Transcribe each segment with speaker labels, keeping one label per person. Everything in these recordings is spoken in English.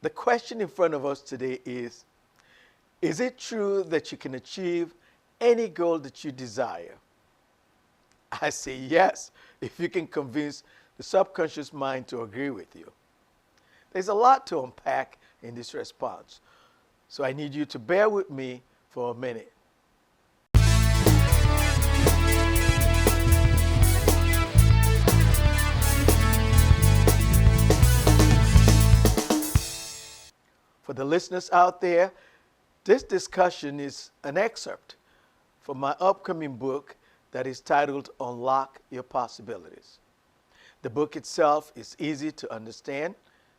Speaker 1: The question in front of us today is it true that you can achieve any goal that you desire? I say yes, if you can convince the subconscious mind to agree with you. There's a lot to unpack in this response, so I need you to bear with me for a minute. For the listeners out there, this discussion is an excerpt from my upcoming book that is titled Unlock Your Possibilities. The book itself is easy to understand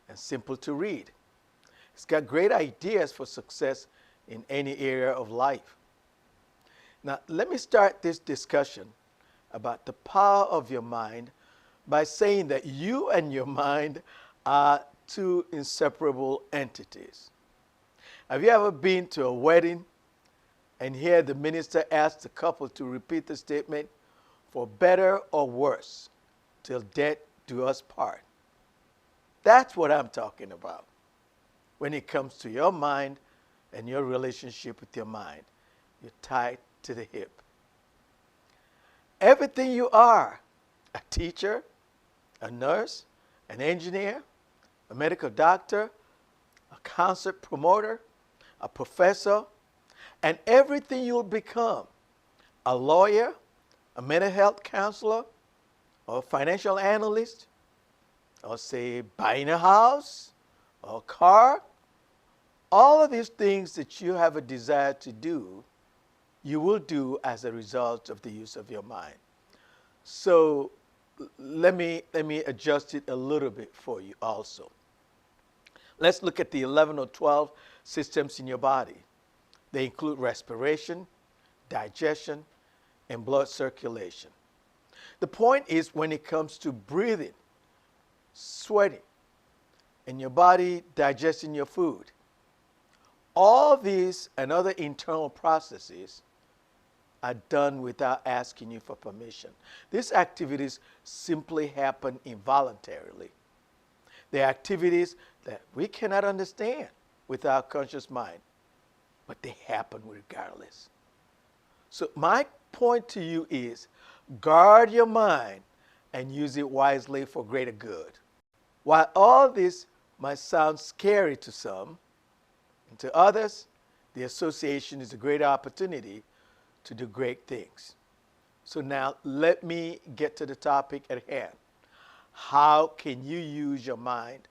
Speaker 1: and simple to read. It's got great ideas for success in any area of life. Now, let me start this discussion about the power of your mind by saying that you and your mind are two inseparable entities. Have you ever been to a wedding and hear the minister ask the couple to repeat the statement, "For better or worse, till death do us part"? That's what I'm talking about when it comes to your mind and your relationship with your mind. You're tied to the hip. Everything you are, a teacher, a nurse, an engineer, a medical doctor, a concert promoter, a professor, and everything you'll become, a lawyer, a mental health counselor, or a financial analyst, or say buying a house or a car, all of these things that you have a desire to do, you will do as a result of the use of your mind. So let me adjust it a little bit for you also. Let's look at the 11 or 12 systems in your body. They include respiration, digestion, and blood circulation. The point is, when it comes to breathing, sweating, and your body digesting your food, all these and other internal processes are done without asking you for permission. These activities simply happen involuntarily. They're activities that we cannot understand with our conscious mind, but they happen regardless. So my point to you is, guard your mind and use it wisely for greater good. While all this might sound scary to some, and to others, the association is a great opportunity to do great things. So now let me get to the topic at hand. How can you use your mind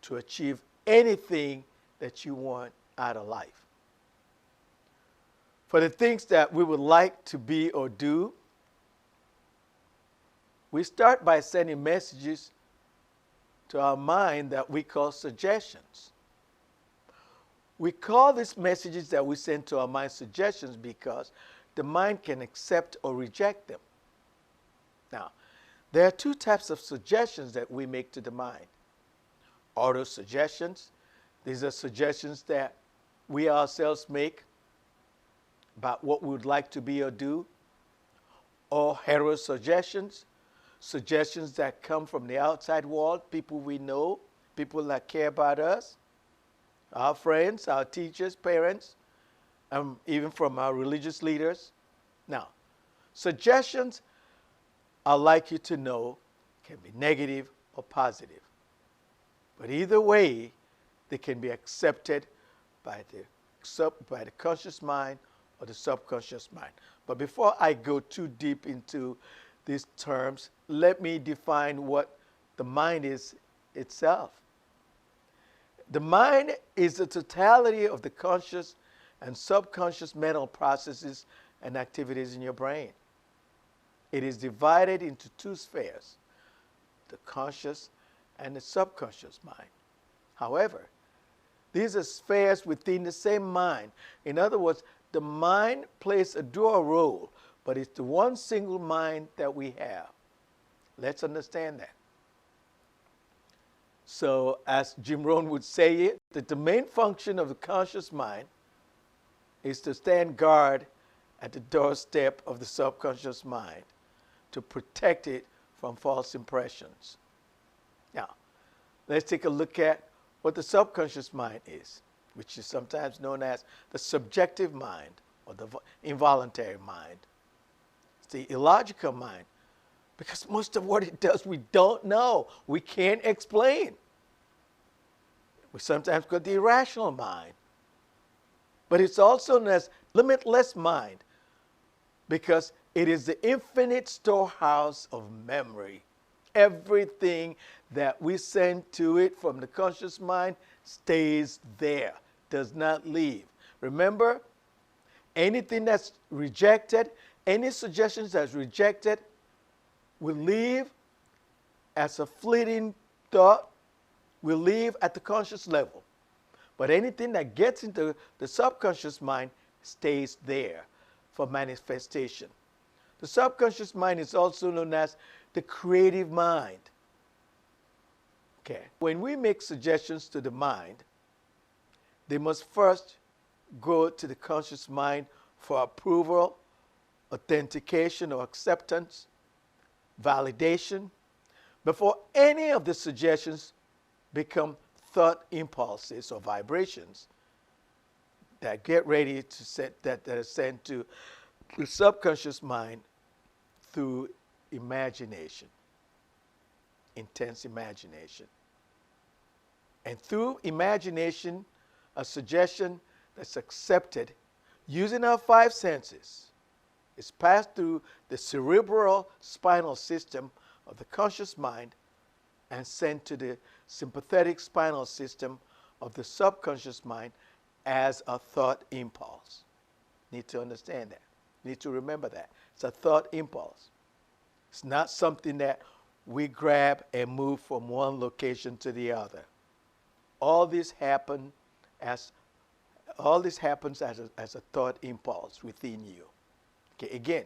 Speaker 1: to achieve anything that you want out of life? For the things that we would like to be or do, we start by sending messages to our mind that we call suggestions. We call these messages that we send to our mind suggestions because the mind can accept or reject them. Now, there are two types of suggestions that we make to the mind. Auto suggestions. These are suggestions that we ourselves make about what we would like to be or do. Or hero suggestions. Suggestions that come from the outside world, people we know, people that care about us, our friends, our teachers, parents, even from our religious leaders. Now, suggestions, I'd like you to know, can be negative or positive. But either way, they can be accepted by the conscious mind or the subconscious mind. But before I go too deep into these terms, let me define what the mind is itself. The mind is the totality of the conscious and subconscious mental processes and activities in your brain. It is divided into two spheres, the conscious and the subconscious mind. However, these are spheres within the same mind. In other words, the mind plays a dual role, but it's the one single mind that we have. Let's understand that. So, as Jim Rohn would say it, that the main function of the conscious mind is to stand guard at the doorstep of the subconscious mind to protect it from false impressions. Now, let's take a look at what the subconscious mind is, which is sometimes known as the subjective mind or the involuntary mind. It's the illogical mind, because most of what it does we don't know, we can't explain. We sometimes call it the irrational mind. But it's also known as limitless mind, because it is the infinite storehouse of memory. Everything that we send to it from the conscious mind stays there, does not leave. Remember, anything that's rejected, any suggestions that's rejected, will leave as a fleeting thought, will leave at the conscious level. But anything that gets into the subconscious mind stays there for manifestation. The subconscious mind is also known as the creative mind. Okay. When we make suggestions to the mind, they must first go to the conscious mind for approval, authentication or acceptance, validation, before any of the suggestions become thought impulses or vibrations that get ready to set, that are sent to the subconscious mind through imagination, intense imagination. And through imagination, a suggestion that's accepted using our five senses is passed through the cerebral spinal system of the conscious mind and sent to the sympathetic spinal system of the subconscious mind as a thought impulse. Need to understand that. Need to remember that. It's a thought impulse. It's not something that we grab and move from one location to the other. All this happens as a thought impulse within you. Okay, again,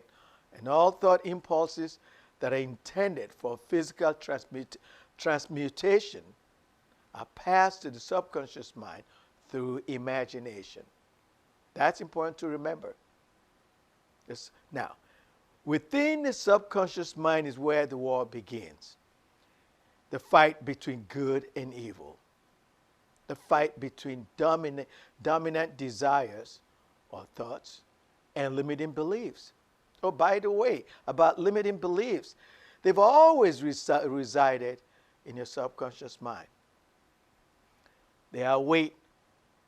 Speaker 1: and all thought impulses that are intended for physical transmutation are passed to the subconscious mind through imagination. That's important to remember. Now, within the subconscious mind is where the war begins. The fight between good and evil. The fight between dominant desires or thoughts and limiting beliefs. Oh, by the way, about limiting beliefs, they've always resided in your subconscious mind. They await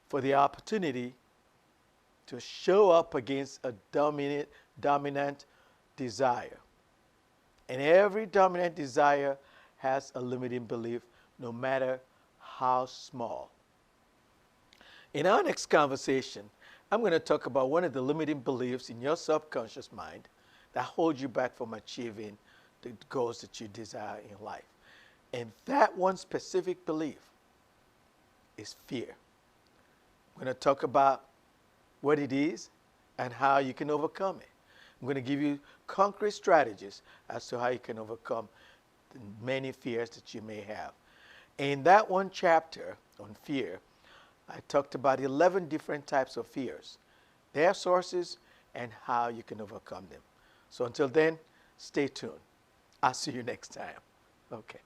Speaker 1: for the opportunity to show up against a dominant desire. And every dominant desire has a limiting belief, no matter how small. In our next conversation, I'm going to talk about one of the limiting beliefs in your subconscious mind that holds you back from achieving the goals that you desire in life. And that one specific belief is fear. I'm going to talk about what it is and how you can overcome it. I'm going to give you concrete strategies as to how you can overcome the many fears that you may have. In that one chapter on fear, I talked about 11 different types of fears, their sources, and how you can overcome them. So until then, stay tuned. I'll see you next time. Okay.